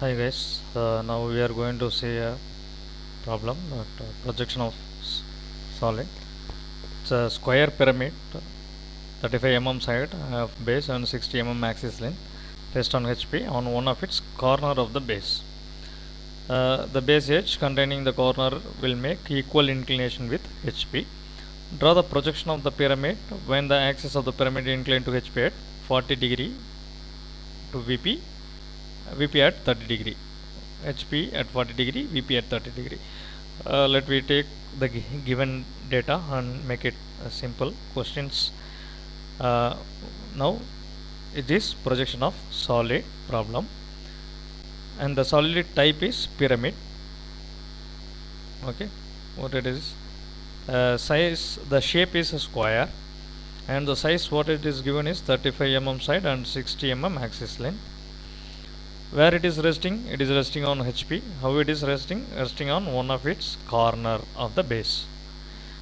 Hi guys, now we are going to see a problem that projection of solid. It's a square pyramid, 35 mm side of base and 60 mm axis length, rest on HP on one of its corner of the base. The base edge containing the corner will make equal inclination with HP. Draw the projection of the pyramid when the axis of the pyramid inclined to HP at 40 degree to VP at 30 degree. HP at 40 degree, VP at 30 degree. Let me take the given data and make it simple questions. Uh, now it is projection of solid problem, and the solid type is pyramid. Okay, what it is? Size, the shape is a square, and the size what it is given is 35 mm side and 60 mm axis length. Where it is resting on HP. How it is resting on one of its corner of the base.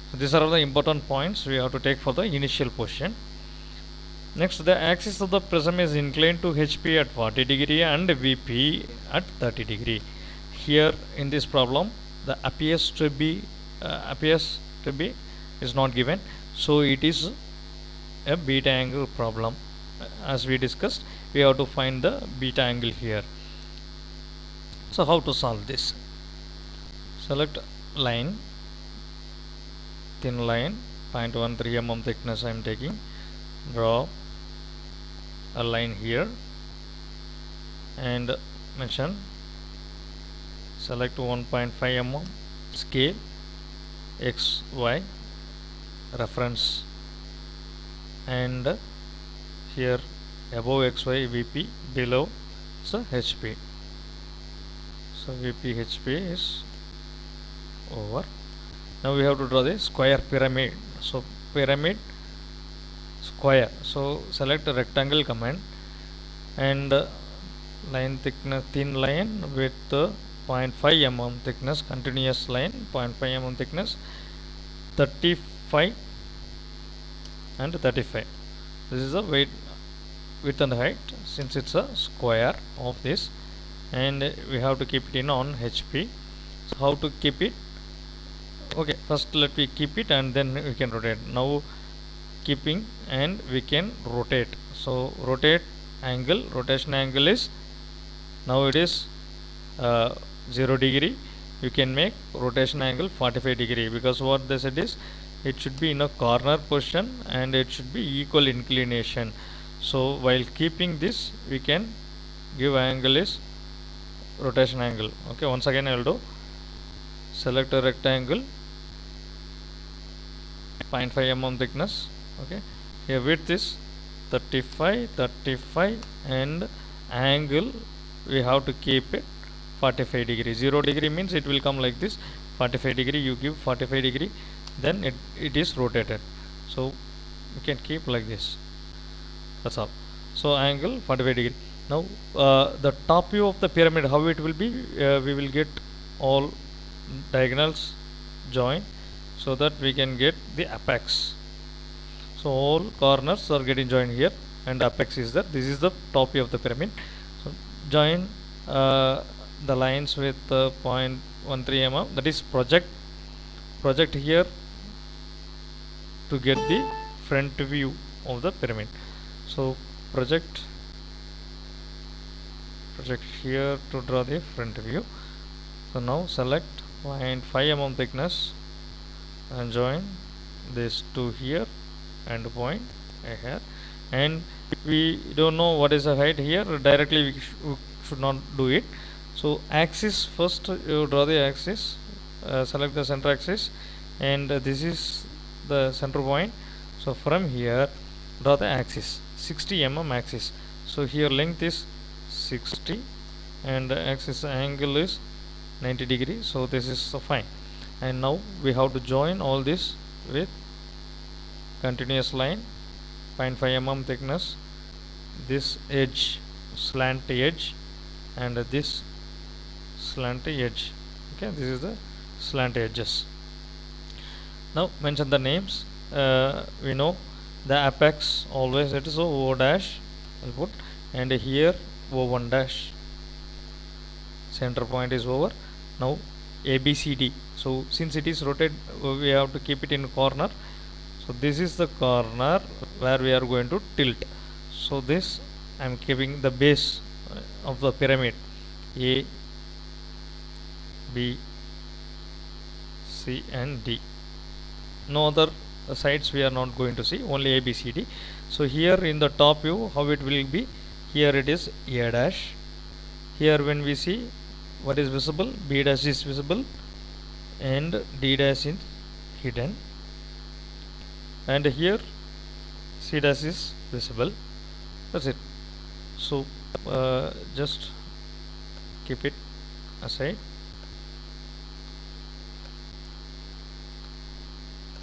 So these are the important points we have to take for the initial position. Next, the axis of the prism is inclined to HP at 40 degree and VP at 30 degree. Here in this problem, the appears to be is not given, so it is a beta angle problem. As we discussed, we have to find the beta angle here. So how to solve this? Select line, thin line, 0.13 mm thickness I am taking. Draw a line here and mention. Select 1.5 mm scale, XY reference, and here above XY VP, below so HP. So VP HP is over. Now we have to draw the square pyramid. So pyramid square. So select a rectangle command and line thickness, thin line with 0.5 mm thickness, continuous line 0.5 mm thickness, 35 and 35. This is the width and height, since it's a square of this, and we have to keep it in on HP. So how to keep it? Okay, first let me keep it and then we can rotate. Now keeping and we can rotate. So rotate angle, rotation angle is, now it is 0 degree. You can make rotation angle 45 degree, because what they said is it should be in a corner position and it should be equal inclination. So while keeping this, we can give angle is rotation angle. Okay, once again I will do. Select a rectangle, 0.5 mm thickness. Okay, here width is 35 and angle we have to keep it 45 degree. 0 degree means it will come like this. 45 degree, you give 45 degree, then it is rotated. So you can keep like this. That's all. So angle 45 degree. Now the top view of the pyramid, how it will be? We will get all diagonals join, so that we can get the apex. So all corners are getting joined here, and apex is there. This is the top view of the pyramid. So join the lines with 0.13 mm. That is project here to get the front view of the pyramid. So project here to draw the front view. So now select 0.5 mm thickness and join this to here and point here, and we don't know what is the height here. Directly we should not do it. So axis, first you draw the axis, select the center axis, and this is the center point. So from here draw the axis, 60 mm axis. So here length is 60 and axis angle is 90 degree. So this is fine. And now we have to join all this with continuous line, 0.5 mm thickness, this edge, slant edge, and this slant edge. Okay, this is the slant edges. Now mention the names. We know the apex always it is O dash, I'll put, and here O1 dash. center point is over. Now ABCD. So since it is rotated, we have to keep it in corner. So this is the corner where we are going to tilt. So this I am keeping the base of the pyramid, A, B, C and D. No other sides we are not going to see, only A, B, C, D. So here in the top view, how it will be, here it is A dash. Here when we see what is visible, B dash is visible and D dash is hidden, and here C dash is visible. That's it. So just keep it aside.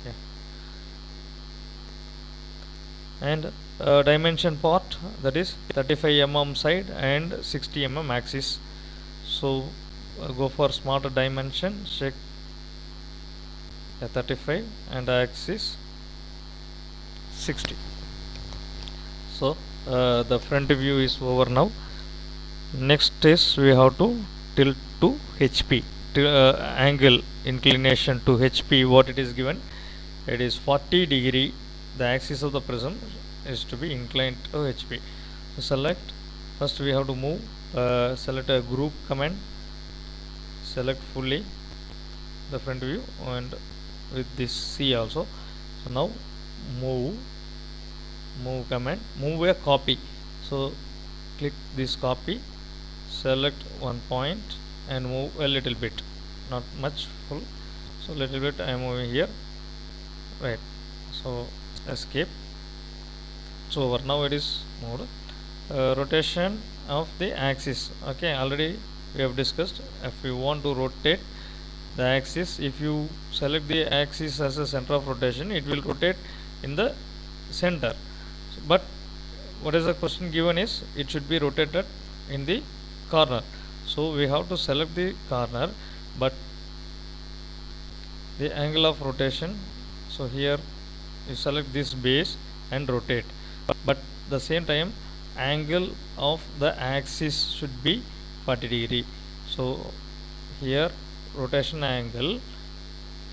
Yeah. And dimension part, that is 35 mm side and 60 mm axis. So go for smarter dimension, check 35 and axis 60. So the front view is over now. Next is we have to tilt to HP, angle inclination to HP. What it is given, it is 40 degree. The axis of the prism is to be inclined to HP. So select, first we have to move, select a group command, select fully the front view and with this C also. So now move command, move a copy. So click this copy, select one point and move a little bit, not much full, so little bit I am moving here, right. So escape. So over, now it is moved. Rotation of the axis, okay, already we have discussed. If you want to rotate the axis, if you select the axis as a center of rotation, it will rotate in the center. But what is the question given is, it should be rotated in the corner. So we have to select the corner, but the angle of rotation, so here you select this base and rotate, but the same time angle of the axis should be 40 degree. So here rotation angle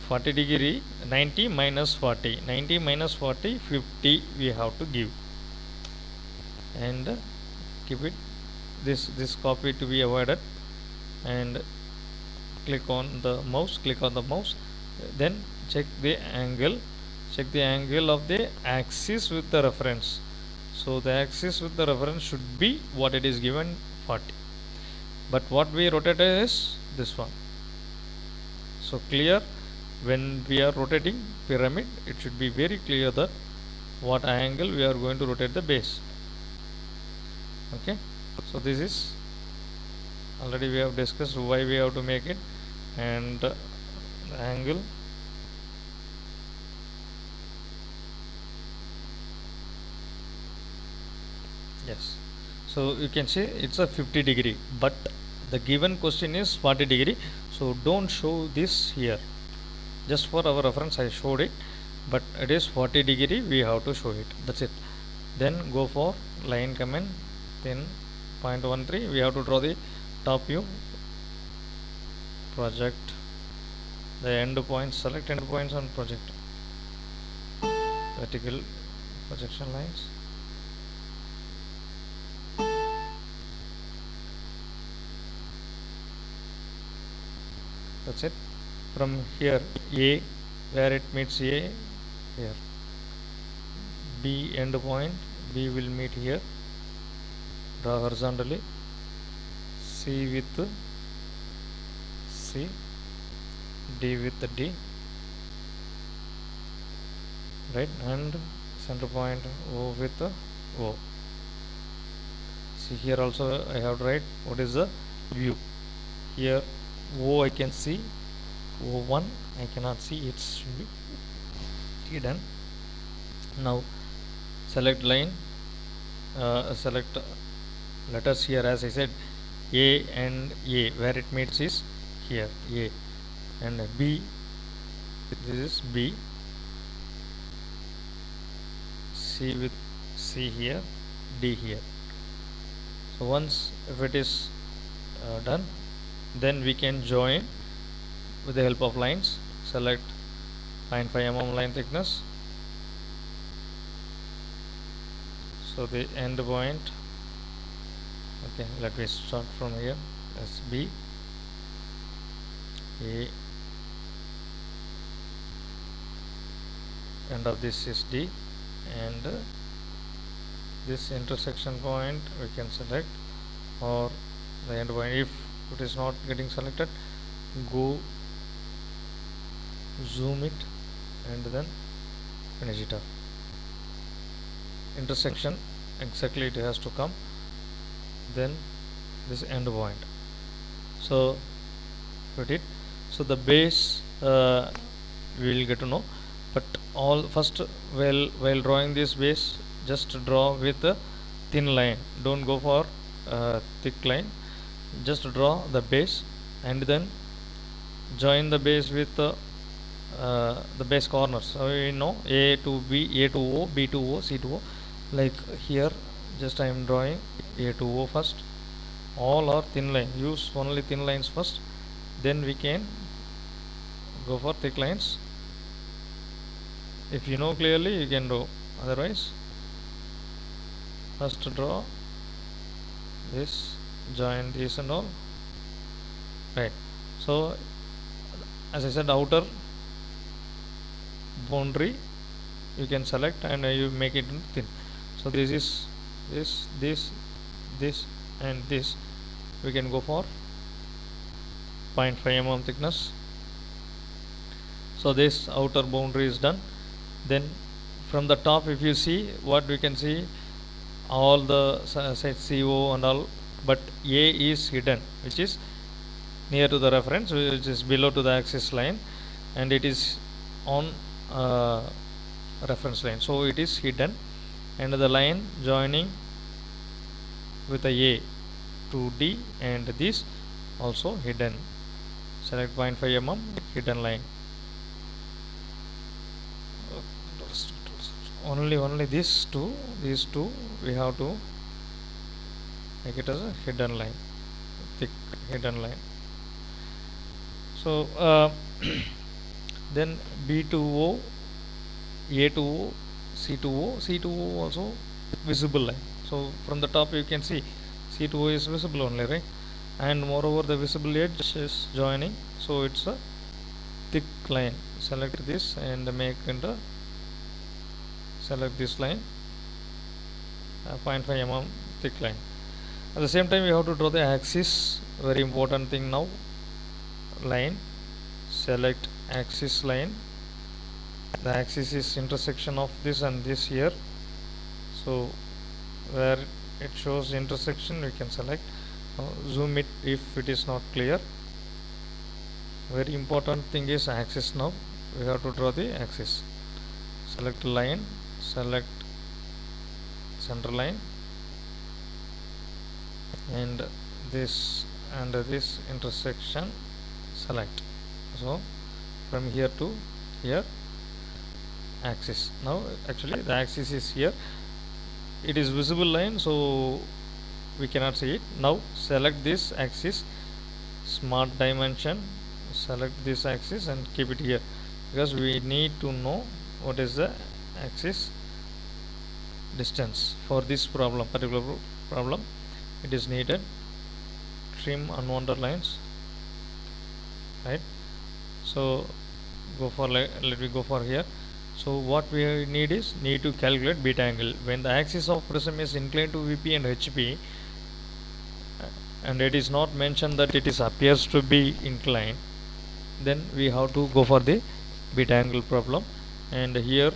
40 degree, 90 minus 40, 90 minus 40, 50 we have to give, and keep it this copy to be avoided, and click on the mouse, then check the angle of the axis with the reference. So the axis with the reference should be what it is given, 40, but what we rotated is this one. So clear, when we are rotating pyramid, it should be very clear that what angle we are going to rotate the base. Okay, so this is already we have discussed why we have to make it, and the angle yes. So you can see it's a 50 degree, but the given question is 40 degree, so don't show this here. Just for our reference I showed it, but it is 40 degree, we have to show it. That's it. Then go for line command, then 0.13 we have to draw the top view, project the end points, select end points and project vertical projection lines. That's it. From here A, where it meets A, here B end point, B will meet here, draw horizontally, C with C, D with D, right, and center point O with O. See here also I have to write what is the view. Here O I can see, O1 I cannot see, it should be hidden. Now select line, select letters here, as I said A and A, where it meets is here A, and B, this is B, C with C here, D here. So once if it is done, then we can join with the help of lines. Select 0.5 mm line thickness. So the end point, okay, let me start from here. That's B, A, end of this is D, and this intersection point we can select, or the end point. If it is not getting selected, go zoom it and then finish it up. Intersection exactly it has to come, then this end point. So put it. So the base we will get to know, but all first while drawing this base, just draw with a thin line. Don't go for thick line. Just draw the base and then join the base with the base corners. So we know A to B, A to O, B to O, C to O. Like here, just I am drawing A to O first. All are thin line. Use only thin lines first. Then we can go for thick lines. If you know clearly, you can do. Otherwise, first draw this, join this and all. Right. So as I said, outer boundary you can select and you make it thin. So this is this and this. We can go for 0.5 mm thickness. So this outer boundary is done. Then from the top, if you see, what we can see, all the say CO and all, but A is hidden, which is near to the reference, which is below to the axis line, and it is on reference line, so it is hidden, and the line joining with the A to D and this also hidden. Select 0.5 mm hidden line. Only these two we have to make it as a hidden line, thick hidden line. So then B to O, A to O, C to O, C to O also visible line. So from the top you can see C to O is visible only, right? And moreover the visible edge is joining, so it's a thick line. Select this and make into, select this line, 0.5 mm thick line. At the same time, you have to draw the axis. Very important thing now. Line. Select axis line. The axis is intersection of this and this here. So where it shows intersection, we can select. Now zoom it if it is not clear. Very important thing is axis. Now we have to draw the axis. Select line. Select center line, and this intersection select. So from here to here, axis. Now actually the axis is here, it is visible line, so we cannot see it. Now select this axis, smart dimension, select this axis and keep it here, because we need to know what is the axis distance for this problem, particular problem. It is needed. Trim unwanted lines, right? So go for, let me go for here. So what we need is to calculate beta angle when the axis of prism is inclined to VP and HP, and it is not mentioned that it is appears to be inclined. Then we have to go for the beta angle problem, and here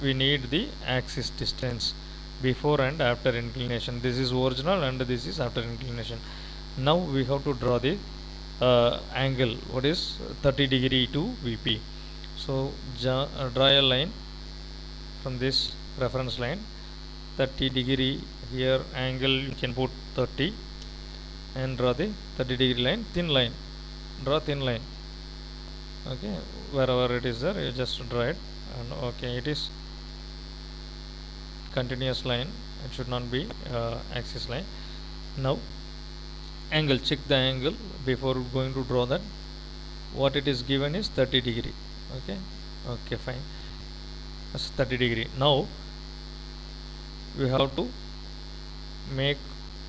we need the axis distance before and after inclination. This is original and this is after inclination. Now we have to draw the angle, what is 30 degree to VP. So draw a line from this reference line, 30 degree here angle, you can put 30 and draw the 30 degree line, thin line, draw thin line. Okay, wherever it is there, you just draw it, and okay, it is continuous line, it should not be axis line. Now angle, check the angle before going to draw that. What it is given is 30 degree. Okay, okay, fine. That's 30 degree. Now we have to make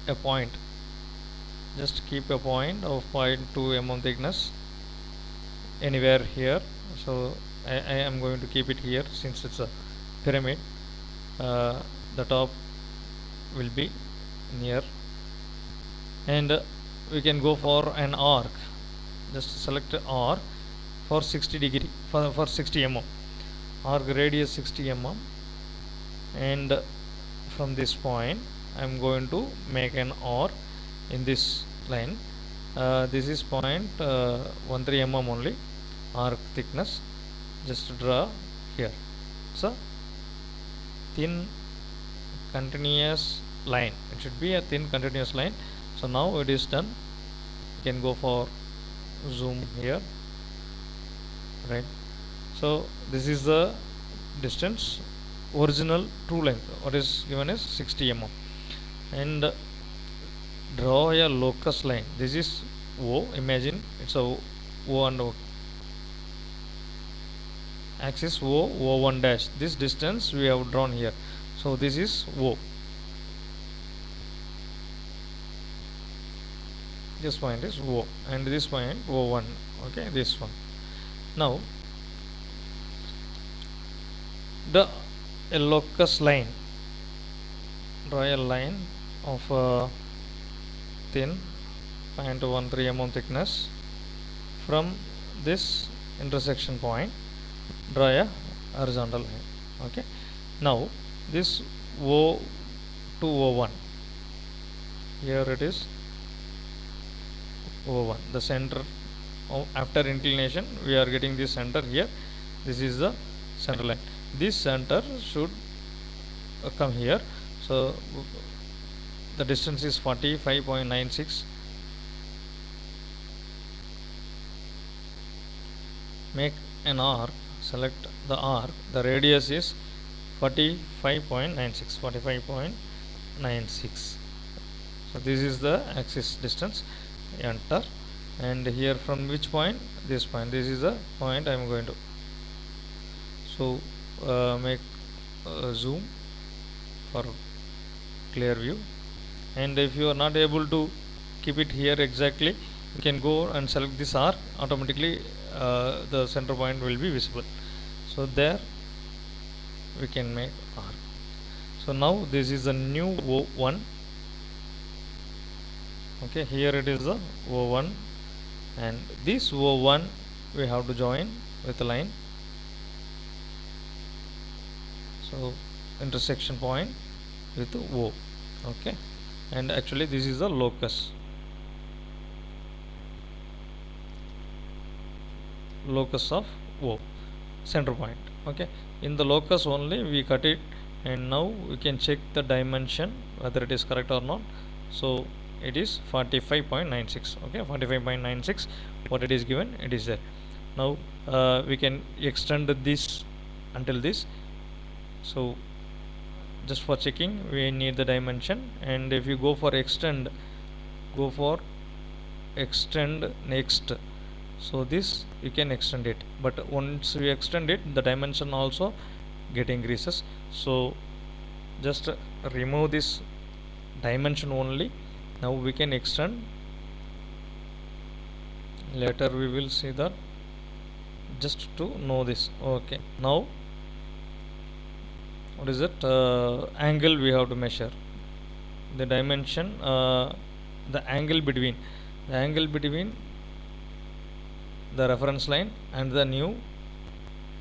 a point. Just keep a point of 0.2 mm thickness anywhere here. So I am going to keep it here since it's a pyramid. The top will be near, and we can go for an arc. Just select arc for 60 degree, for 60 mm, arc radius 60 mm, and from this point I am going to make an arc in this line. This is 0.13 mm only arc thickness. Just draw here. So thin continuous line, it should be a thin continuous line. So now it is done. You can go for zoom here, right? So this is the distance, original true length, what is given is 60 mm, and draw a locus line. This is O. Imagine it's a O and O axis, O1 dash. This distance we have drawn here. So this is O. This point is O, and this point O1. Okay, this one. Now the a locus line. Draw a line of thin 0.13 mm thickness from this intersection point. Draw a horizontal line. Okay, now this O to O1, here it is O1, the center after inclination we are getting this center here. This is the center line. This center should come here. So the distance is 45.96. Make an arc, select the arc, the radius is 45.96, 45.96. So this is the axis distance. Enter, and here from which point? This point. This is the point I am going to. So make zoom for clear view, and if you are not able to keep it here exactly, you can go and select this arc. Automatically the center point will be visible. So there we can make arc. So now this is the new O1. Okay, here it is the O1, and this O1 we have to join with a line. So intersection point with O. Okay, and actually this is the locus of O, center point. Okay, in the locus only we cut it, and now we can check the dimension whether it is correct or not. So it is 45.96. okay, 45.96, what it is given, it is there. Now we can extend this until this. So just for checking we need the dimension, and if you go for extend, go for extend next. So this you can extend it, but once we extend it, the dimension also get increases. So just remove this dimension only. Now we can extend. Later we will see that, just to know this. Okay, now what is it? Angle we have to measure. The dimension, the angle between the reference line and the new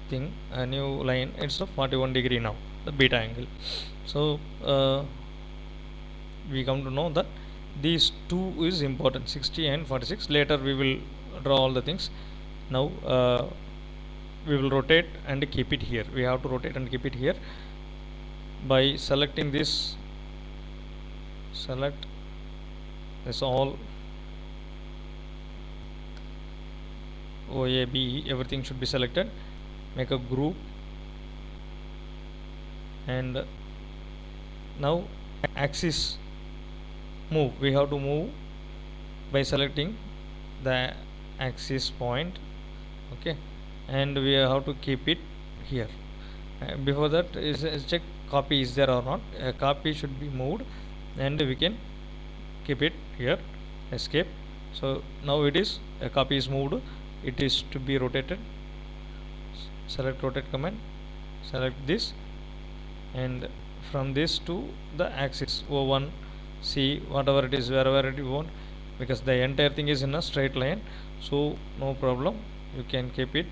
thing, a new line, it's a 41 degree now, the beta angle. So we come to know that these two is important, 60 and 46. Later we will draw all the things. Now we will rotate and keep it here. We have to rotate and keep it here by selecting this. Select this all OAB, everything should be selected. Make a group, and now axis move, we have to move by selecting the axis point. Okay, and we have to keep it here. Before that is check copy is there or not. A copy should be moved, and we can keep it here. Escape. So now it is a copy is moved. It is to be rotated. Select rotate command. Select this, and from this to the axis O1, C, whatever it is, wherever it you want, because the entire thing is in a straight line, so no problem, you can keep it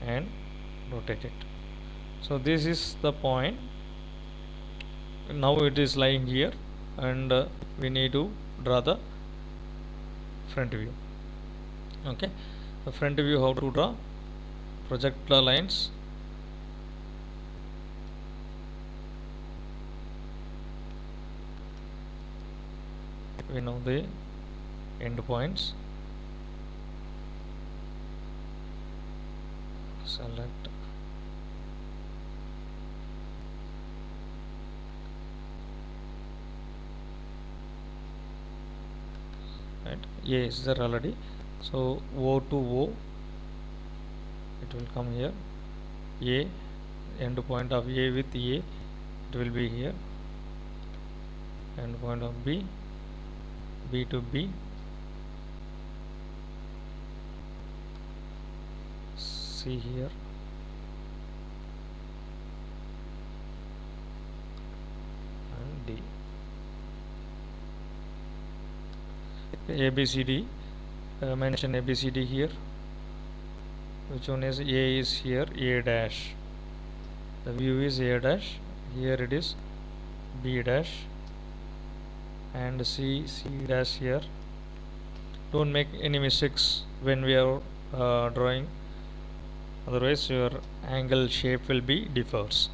and rotate it. So this is the point. Now it is lying here, and we need to draw the front view. Okay, the front view, how to draw? Project the lines. We know the end points. Select right. A is there already, so O to O it will come here. A, end point of A with A, it will be here. End point of B, B to B, C here, and D. A B C D, mention A B C D here. Which one is A is here, A dash. The view is A dash. Here it is B dash, and C dash here. Don't make any mistakes when we are drawing, otherwise your angle shape will be differs.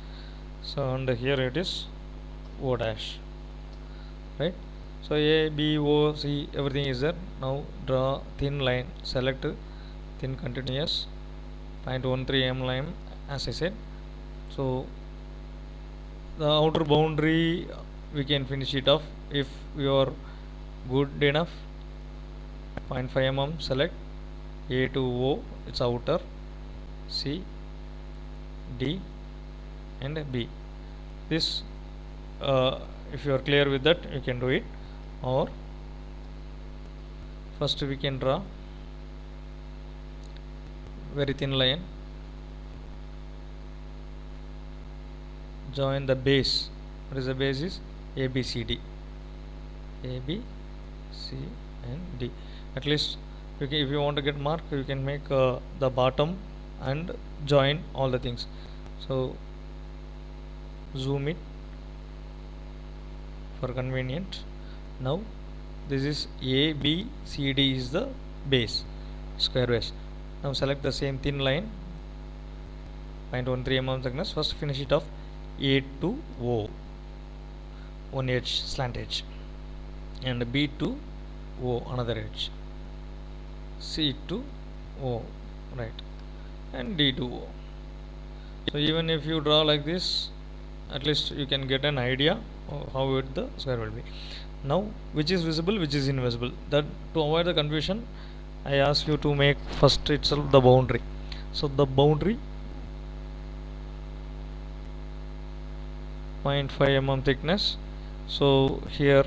So and here it is O dash, right? So A, B, O, C, everything is there. Now draw thin line. Select thin continuous 0.13 m line, as I said. So the outer boundary we can finish it off if we are good enough. 0.5 mm select. A to O, it's outer. C, D, and B. This if you are clear with that, you can do it. Or first we can draw very thin line, join the base. What is the base? Is A B C D, A B C and D. At least you can, if you want to get mark, you can make the bottom and join all the things. So zoom it for convenient. Now this is A B C D is the base, square base. Now select the same thin line, 0.13 mm thickness. First finish it off. A to O, one edge, slant edge, and B to O, another edge, C to O, right, and D to O. So even if you draw like this, at least you can get an idea of how the square will be. Now which is visible, which is invisible, that to avoid the confusion, I ask you to make first itself the boundary. So the boundary 0.5 mm thickness. So here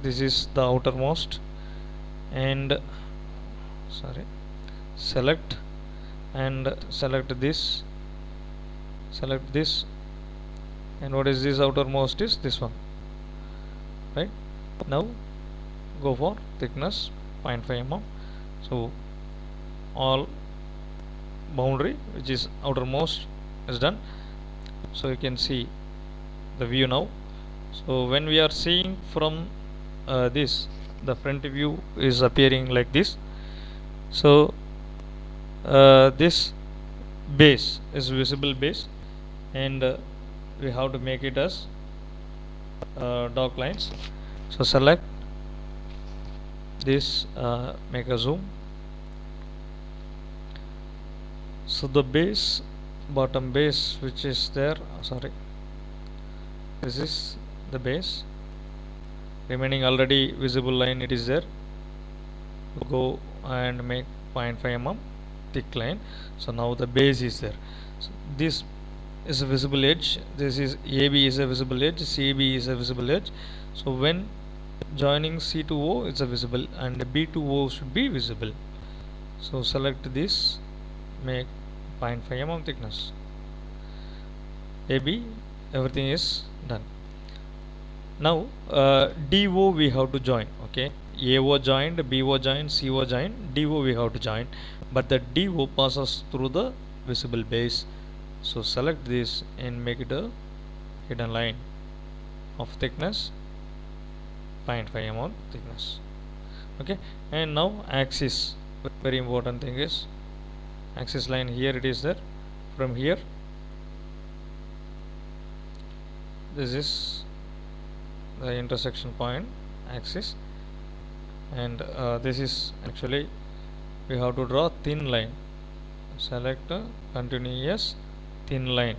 this is the outermost, and select and select this, and what is this outermost is this one, right? Now go for thickness 0.5 mm. So all boundary which is outermost is done. So you can see the view now. So when we are seeing from this, the front view is appearing like this. So this base is visible base, and we have to make it as dark lines. So select this, make a zoom. So the base, bottom base which is there, this is the base, remaining already visible line, it is there. go and make 0.5 mm thick line. So now the base is there. So this is a visible edge, this is AB is a visible edge, CB is a visible edge. So when joining C to O, it's a visible, and B to O should be visible. So select this, make 0.5 mm thickness. AB, everything is done. Now DO we have to join. Okay, AO joined, BO joined, CO joined, DO we have to join, but the DO passes through the visible base. So select this and make it a hidden line of thickness 0.5 mm thickness. Okay, and now axis, very important thing is axis line. Here it is there. From here, this is the intersection point axis, and this is actually we have to draw thin line. Select a continuous thin line.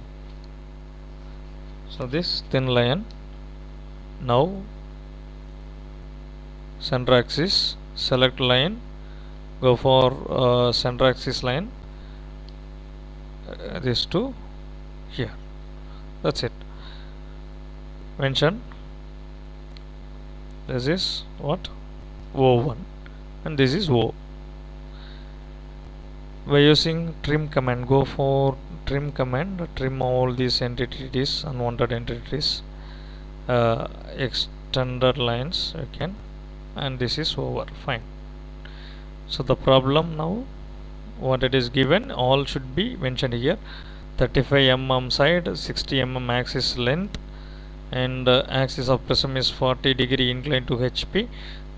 So this thin line, now center axis, select line, go for center axis line, this to here. That's it. Mention this is what, O1, and this is O. By using trim command, go for trim command, trim all these entities, unwanted entities, extended lines you can, and this is over. Fine. So the problem now, what it is given, all should be mentioned here. 35 mm side, 60 mm axis length, and axis of prism is 40 degree inclined to HP,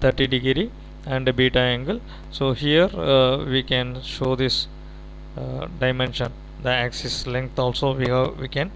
30 degree and beta angle. So here we can show this dimension, the axis length also we can